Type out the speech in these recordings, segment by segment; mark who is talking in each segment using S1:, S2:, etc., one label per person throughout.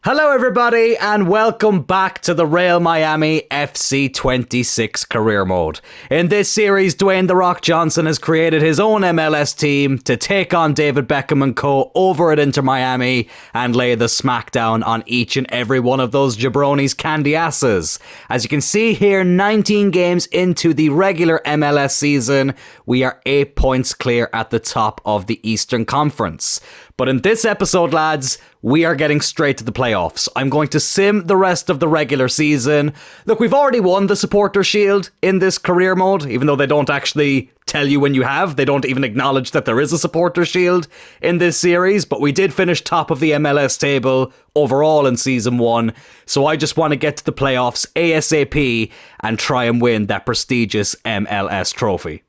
S1: Hello everybody and welcome back to the Real Miami FC 26 career mode. In this series, Dwayne "The Rock" Johnson has created his own MLS team to take on David Beckham and co over at Inter Miami and lay the smackdown on each and every one of those jabronis' candy asses. As you can see here, 19 games into the regular MLS season, we are 8 points clear at the top of the Eastern Conference. But in this episode, lads, we are getting straight to the playoffs. I'm going to sim the rest of the regular season. Look, we've already won the Supporter Shield in this career mode, even though they don't actually tell you when you have. They don't even acknowledge that there is a Supporter Shield in this series, but we did finish top of the MLS table overall in Season 1, so I just want to get to the playoffs ASAP and try and win that prestigious MLS trophy.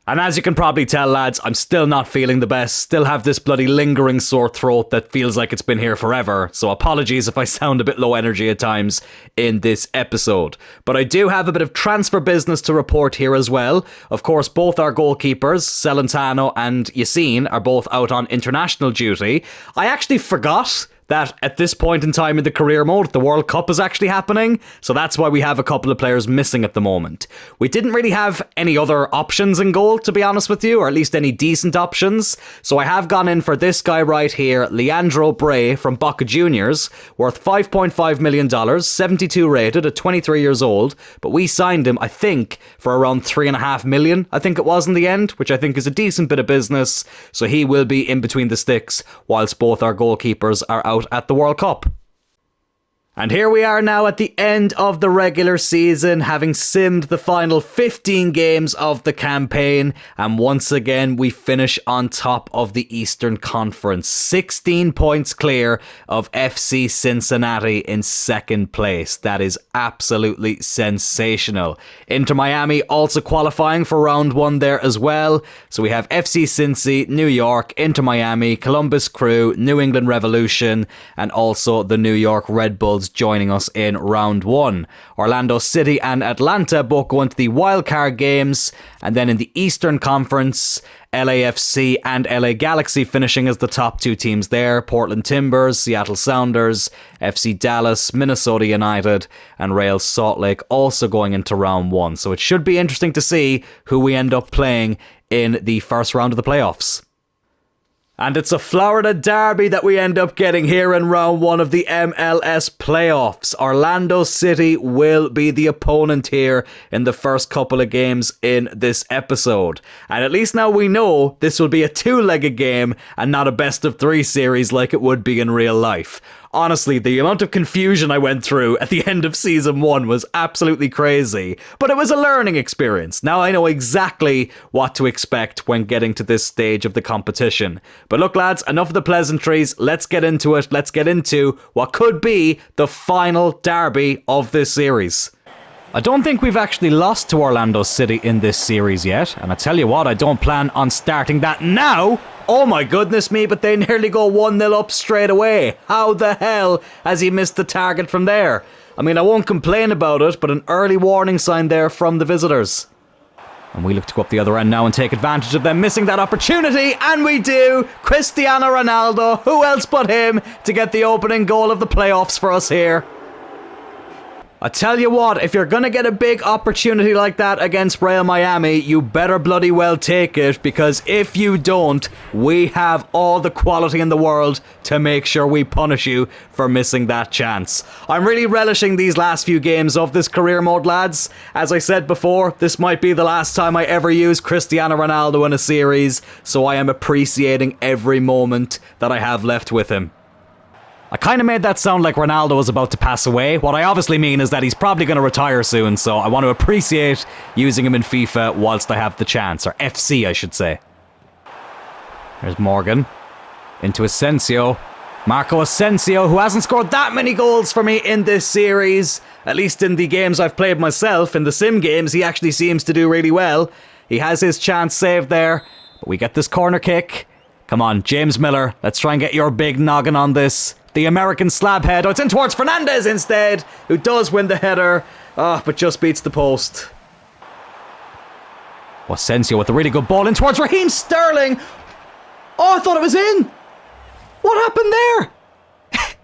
S1: And as you can probably tell, lads, I'm still not feeling the best. Still have this bloody lingering sore throat that feels like it's been here forever. So apologies if I sound a bit low energy at times in this episode. But I do have a bit of transfer business to report here as well. Of course, both our goalkeepers, Celentano and Yassine, are both out on international duty. I actually forgot that at this point in time in the career mode, the World Cup is actually happening, so that's why we have a couple of players missing at the moment. We didn't really have any other options in goal, to be honest with you, or at least any decent options, so I have gone in for this guy right here, Leandro Bray from Boca Juniors, worth $5.5 million, 72 rated at 23 years old, but we signed him, I think, for around $3.5 million, I think it was in the end, which I think is a decent bit of business, so he will be in between the sticks, whilst both our goalkeepers are out at the World Cup. And here we are now at the end of the regular season, having simmed the final 15 games of the campaign, and once again we finish on top of the Eastern Conference, 16 points clear of FC Cincinnati in second place. That is absolutely sensational. Inter Miami also qualifying for round one there as well, so we have FC Cincy, New York, Inter Miami, Columbus Crew, New England Revolution, and also the New York Red Bulls joining us in round one. Orlando City and Atlanta both go into the wildcard games, and then in the Eastern Conference, LAFC and LA Galaxy finishing as the top two teams there. Portland Timbers, Seattle Sounders, FC Dallas, Minnesota United, and Real Salt Lake also going into round one. So it should be interesting to see who we end up playing in the first round of the playoffs. And it's a Florida derby that we end up getting here in round one of the MLS playoffs. Orlando City will be the opponent here in the first couple of games in this episode. And at least now we know this will be a two-legged game and not a best-of-3 series like it would be in real life. Honestly, the amount of confusion I went through at the end of Season 1 was absolutely crazy, but it was a learning experience. Now I know exactly what to expect when getting to this stage of the competition. But look lads, enough of the pleasantries, let's get into it. Let's get into what could be the final derby of this series. I don't think we've actually lost to Orlando City in this series yet, and I tell you what, I don't plan on starting that now. Oh my goodness me, but they nearly go 1-0 up straight away. How the hell has he missed the target from there? I mean, I won't complain about it, but an early warning sign there from the visitors. And we look to go up the other end now and take advantage of them missing that opportunity, and we do! Cristiano Ronaldo, who else but him, to get the opening goal of the playoffs for us here. I tell you what, if you're going to get a big opportunity like that against Real Miami, you better bloody well take it, because if you don't, we have all the quality in the world to make sure we punish you for missing that chance. I'm really relishing these last few games of this career mode, lads. As I said before, this might be the last time I ever use Cristiano Ronaldo in a series, so I am appreciating every moment that I have left with him. I kind of made that sound like Ronaldo was about to pass away. What I obviously mean is that he's probably going to retire soon, so I want to appreciate using him in FIFA whilst I have the chance, or FC I should say. There's Morgan. Into Asensio. Marco Asensio, who hasn't scored that many goals for me in this series. At least in the games I've played myself. In the sim games, he actually seems to do really well. He has his chance saved there, but we get this corner kick. Come on, James Miller, let's try and get your big noggin on this. The American slab head. Oh, it's in towards Fernandez instead, who does win the header, but just beats the post. Asensio with a really good ball in towards Raheem Sterling. Oh, I thought it was in. What happened there?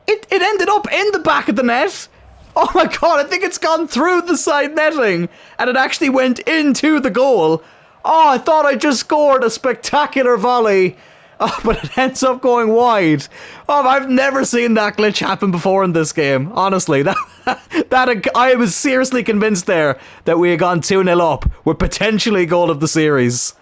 S1: it ended up in the back of the net. Oh my god, I think it's gone through the side netting and it actually went into the goal. Oh, I thought I just scored a spectacular volley. Oh, but it ends up going wide. Oh, I've never seen that glitch happen before in this game. Honestly, I was seriously convinced there that we had gone 2-0 up with potentially goal of the series.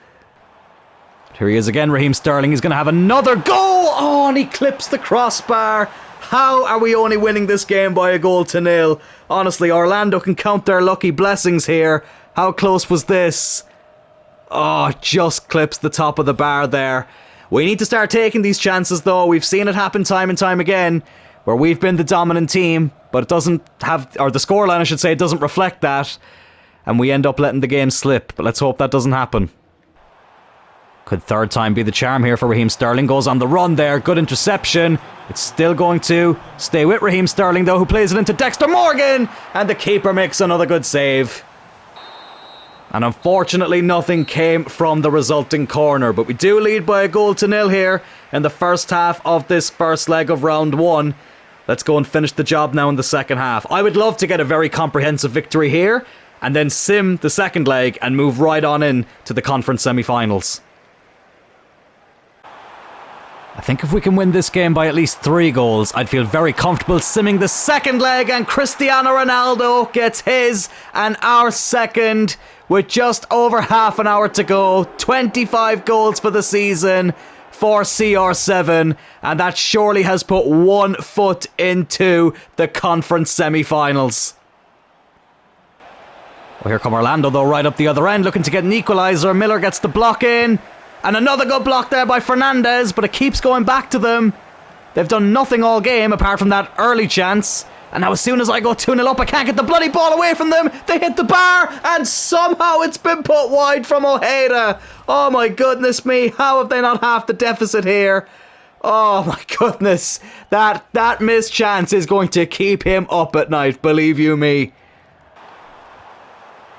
S1: Here he is again, Raheem Sterling. He's going to have another goal. Oh, and he clips the crossbar. How are we only winning this game by a goal to nil? Honestly, Orlando can count their lucky blessings here. How close was this? Oh, just clips the top of the bar there. We need to start taking these chances though. We've seen it happen time and time again where we've been the dominant team, but it doesn't have, or the scoreline I should say, it doesn't reflect that. And we end up letting the game slip, but let's hope that doesn't happen. Could third time be the charm here for Raheem Sterling. Goes on the run there. Good interception. It's still going to stay with Raheem Sterling though, who plays it into Dexter Morgan. And the keeper makes another good save. And unfortunately nothing came from the resulting corner. But we do lead by a goal to nil here in the first half of this first leg of round one. Let's go and finish the job now in the second half. I would love to get a very comprehensive victory here and then sim the second leg and move right on in to the conference semi-finals. I think if we can win this game by at least 3 goals, I'd feel very comfortable simming the second leg, and Cristiano Ronaldo gets his and our second with just over half an hour to go. 25 goals for the season for CR7, and that surely has put 1 foot into the conference semi-finals. Well, here come Orlando though, right up the other end, looking to get an equaliser. Miller gets the block in. And another good block there by Fernandez, but it keeps going back to them. They've done nothing all game apart from that early chance. And now as soon as I go 2-0 up, I can't get the bloody ball away from them. They hit the bar, and somehow it's been put wide from Ojeda. Oh my goodness me, how have they not half the deficit here? Oh my goodness, that missed chance is going to keep him up at night, believe you me.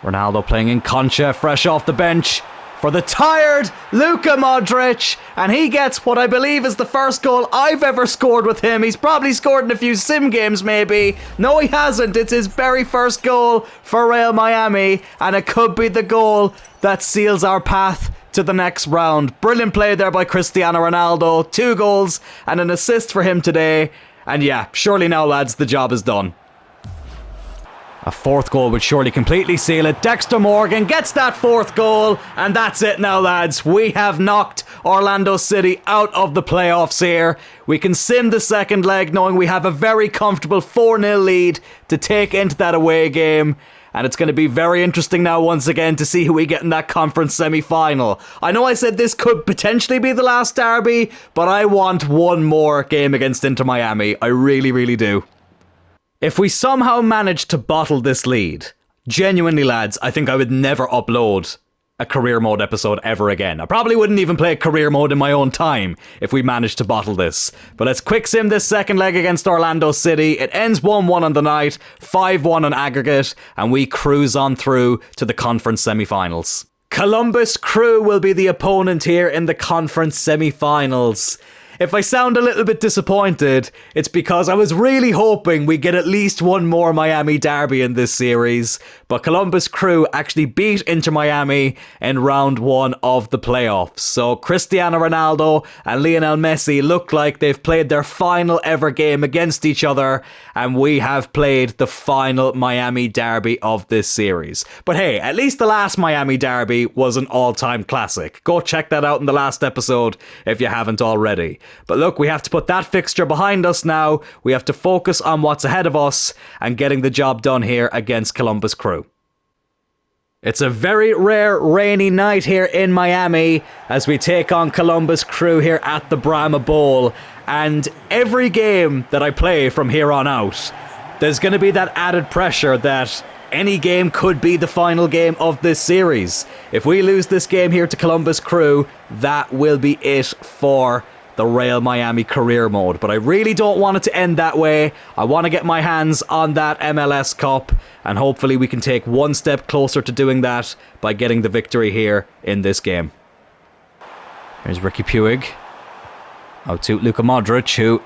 S1: Ronaldo playing in Concha, fresh off the bench for the tired Luka Modric, and he gets what I believe is the first goal I've ever scored with him. He's probably scored in a few sim games maybe. No, he hasn't. It's his very first goal for Real Miami, and it could be the goal that seals our path to the next round. Brilliant play there by Cristiano Ronaldo. 2 goals and an assist for him today. And yeah, surely now lads, the job is done. A 4th goal would surely completely seal it. Dexter Morgan gets that 4th goal, and that's it now, lads. We have knocked Orlando City out of the playoffs here. We can sim the second leg knowing we have a very comfortable 4-0 lead to take into that away game. And it's going to be very interesting now once again to see who we get in that conference semi-final. I know I said this could potentially be the last derby, but I want one more game against Inter Miami. I really, really do. If we somehow manage to bottle this lead, genuinely lads, I think I would never upload a career mode episode ever again. I probably wouldn't even play career mode in my own time if we managed to bottle this. But let's quick sim this second leg against Orlando City. It ends 1-1 on the night, 5-1 on aggregate, and we cruise on through to the conference semi-finals. Columbus Crew will be the opponent here in the conference semi-finals. If I sound a little bit disappointed, it's because I was really hoping we get at least one more Miami derby in this series, but Columbus Crew actually beat Inter Miami in round 1 of the playoffs. So Cristiano Ronaldo and Lionel Messi look like they've played their final ever game against each other, and we have played the final Miami derby of this series. But hey, at least the last Miami derby was an all-time classic. Go check that out in the last episode if you haven't already. But look, we have to put that fixture behind us now. We have to focus on what's ahead of us and getting the job done here against Columbus Crew. It's a very rare rainy night here in Miami as we take on Columbus Crew here at the Brahma Bowl. And every game that I play from here on out, there's going to be that added pressure that any game could be the final game of this series. If we lose this game here to Columbus Crew, that will be it for the Real Miami career mode. But I really don't want it to end that way. I want to get my hands on that MLS Cup, and hopefully we can take one step closer to doing that by getting the victory here in this game. Here's Ricky Puig. Out to Luka Modric, who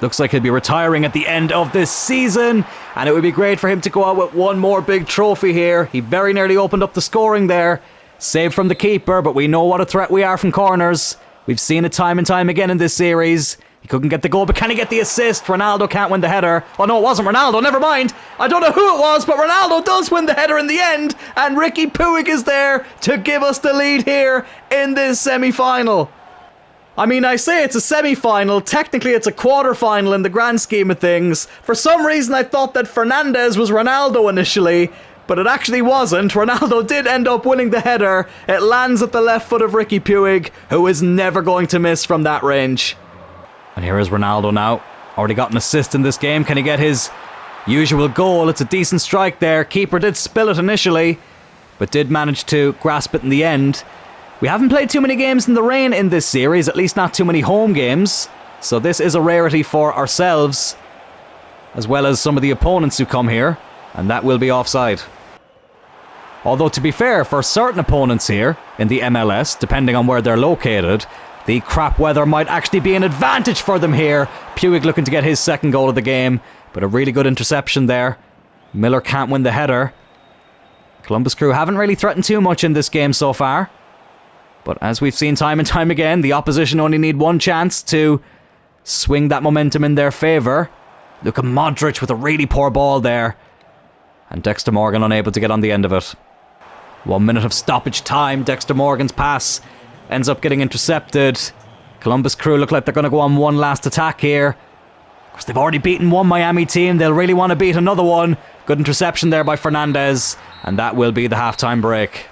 S1: Looks like he'll be retiring at the end of this season, and it would be great for him to go out with one more big trophy here. He very nearly opened up the scoring there. Saved from the keeper, but we know what a threat we are from corners. We've seen it time and time again in this series. He couldn't get the goal, but can he get the assist? Ronaldo can't win the header. Oh no, it wasn't Ronaldo, never mind. I don't know who it was, but Ronaldo does win the header in the end, and Ricky Puig is there to give us the lead here in this semi-final. I mean, I say it's a semi-final, technically it's a quarter-final in the grand scheme of things. For some reason I thought that Fernandes was Ronaldo initially, but it actually wasn't. Ronaldo did end up winning the header. It lands at the left foot of Ricky Puig, who is never going to miss from that range. And here is Ronaldo now. Already got an assist in this game. Can he get his usual goal? It's a decent strike there. Keeper did spill it initially, but did manage to grasp it in the end. We haven't played too many games in the rain in this series, at least not too many home games. So this is a rarity for ourselves, as well as some of the opponents who come here. And that will be offside. Although, to be fair, for certain opponents here in the MLS, depending on where they're located, the crap weather might actually be an advantage for them here. Puig looking to get his second goal of the game, but a really good interception there. Miller can't win the header. Columbus Crew haven't really threatened too much in this game so far. But as we've seen time and time again, the opposition only need one chance to swing that momentum in their favour. Luka Modric with a really poor ball there. And Dexter Morgan unable to get on the end of it. 1 minute of stoppage time. Dexter Morgan's pass ends up getting intercepted. Columbus Crew look like they're going to go on one last attack here. Of course, they've already beaten one Miami team. They'll really want to beat another one. Good interception there by Fernandes. And that will be the halftime break.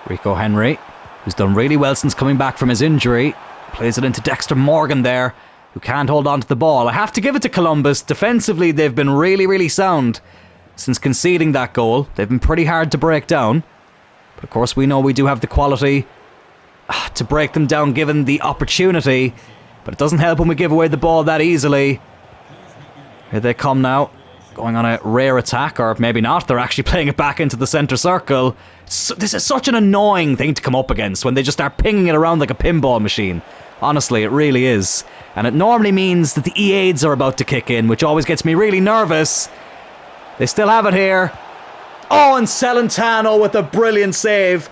S1: Rico Henry, who's done really well since coming back from his injury, plays it into Dexter Morgan there, who can't hold on to the ball. I have to give it to Columbus. Defensively, they've been really, really sound since conceding that goal. They've been pretty hard to break down. But of course, we know we do have the quality to break them down given the opportunity. But it doesn't help when we give away the ball that easily. Here they come now, going on a rare attack, or maybe not. They're actually playing it back into the centre circle. So, this is such an annoying thing to come up against when they just start pinging it around like a pinball machine. Honestly, it really is. And it normally means that the E8s are about to kick in, which always gets me really nervous. They still have it here. Oh, and Celentano with a brilliant save.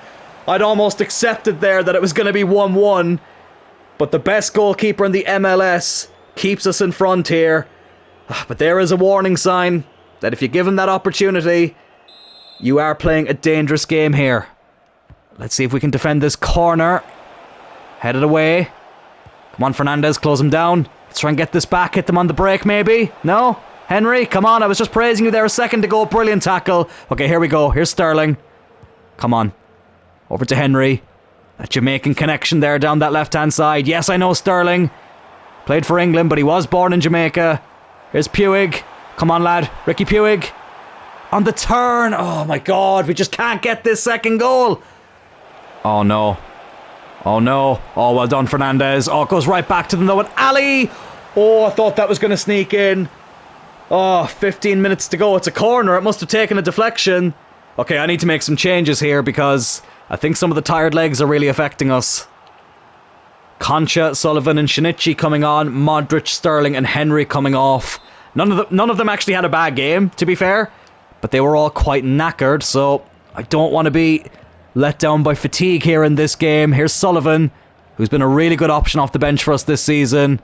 S1: I'd almost accepted there that it was going to be 1-1. But the best goalkeeper in the MLS keeps us in front here. But there is a warning sign that if you give him that opportunity, you are playing a dangerous game here. Let's see if we can defend this corner. Headed away. Come on, Fernandes, close him down. Let's try and get this back. Hit them on the break, maybe? No? Henry, come on. I was just praising you there a second ago. Brilliant tackle. Okay, here we go. Here's Sterling. Come on. Over to Henry. That Jamaican connection there down that left-hand side. Yes, I know Sterling. Played for England, but he was born in Jamaica. Here's Puig. Come on, lad. Ricky Puig. On the turn. Oh, my God. We just can't get this second goal. Oh, no. Oh, no. Oh, well done, Fernandes. Oh, it goes right back to them, though. And Ali. Oh, I thought that was going to sneak in. Oh, 15 minutes to go. It's a corner. It must have taken a deflection. Okay, I need to make some changes here because I think some of the tired legs are really affecting us. Concha, Sullivan and Shinichi coming on. Modric, Sterling and Henry coming off. None of them actually had a bad game, to be fair. But they were all quite knackered, so I don't want to be let down by fatigue here in this game. Here's Sullivan, who's been a really good option off the bench for us this season.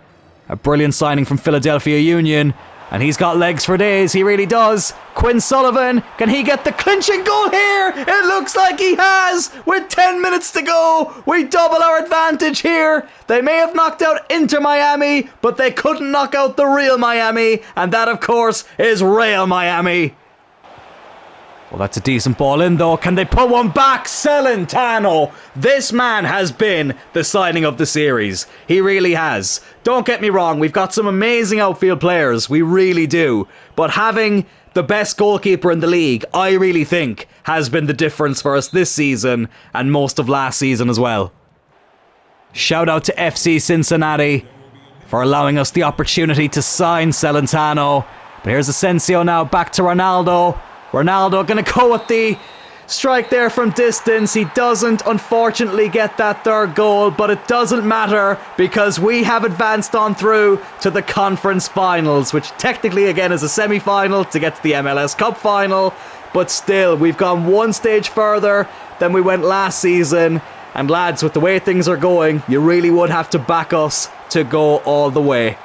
S1: A brilliant signing from Philadelphia Union. And he's got legs for days, he really does. Quinn Sullivan, can he get the clinching goal here? It looks like he has. With 10 minutes to go, we double our advantage here. They may have knocked out Inter Miami, but they couldn't knock out the real Miami. And that, of course, is Real Miami. Well, that's a decent ball in, though. Can they put one back? Celentano. This man has been the signing of the series. He really has. Don't get me wrong, we've got some amazing outfield players. We really do. But having the best goalkeeper in the league, I really think, has been the difference for us this season and most of last season as well. Shout out to FC Cincinnati for allowing us the opportunity to sign Celentano. But here's Asensio now, back to Ronaldo. Ronaldo going to go with the Strike there from distance. He doesn't, unfortunately, get that third goal, but it doesn't matter because we have advanced on through to the conference finals, which technically, again, is a semi-final to get to the MLS Cup final. But still, we've gone one stage further than we went last season. And lads, with the way things are going, you really would have to back us to go all the way.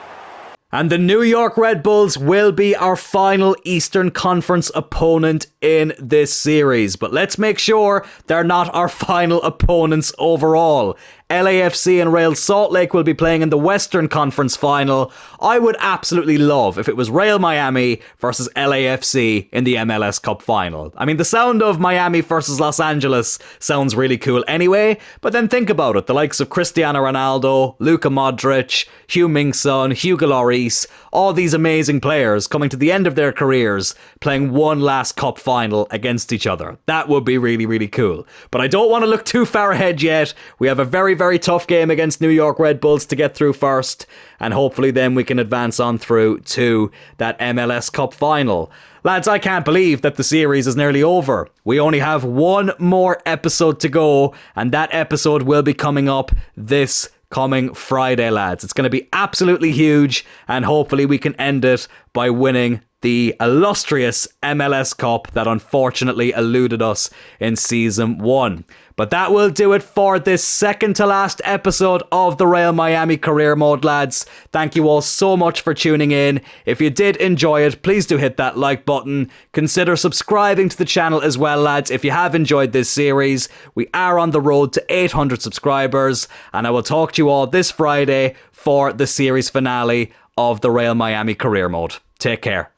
S1: And the New York Red Bulls will be our final Eastern Conference opponent in this series. But let's make sure they're not our final opponents overall. LAFC and Real Salt Lake will be playing in the Western Conference final. I would absolutely love if it was Real Miami versus LAFC in the MLS Cup final. I mean, the sound of Miami versus Los Angeles sounds really cool anyway, but then think about it. The likes of Cristiano Ronaldo, Luka Modric, Heung-min Son, Hugo Lloris, all these amazing players coming to the end of their careers playing one last cup final against each other. That would be really, really cool. But I don't want to look too far ahead yet. We have a very tough game against New York Red Bulls to get through first, and hopefully then we can advance on through to that MLS Cup final. Lads, I can't believe that the series is nearly over. We only have one more episode to go, and that episode will be coming up this coming Friday, lads. It's going to be absolutely huge, and hopefully we can end it by winning the illustrious MLS Cup that unfortunately eluded us in Season 1. But that will do it for this second to last episode of the Real Miami Career Mode, lads. Thank you all so much for tuning in. If you did enjoy it, please do hit that like button. Consider subscribing to the channel as well, lads, if you have enjoyed this series. We are on the road to 800 subscribers, and I will talk to you all this Friday for the series finale of the Real Miami Career Mode. Take care.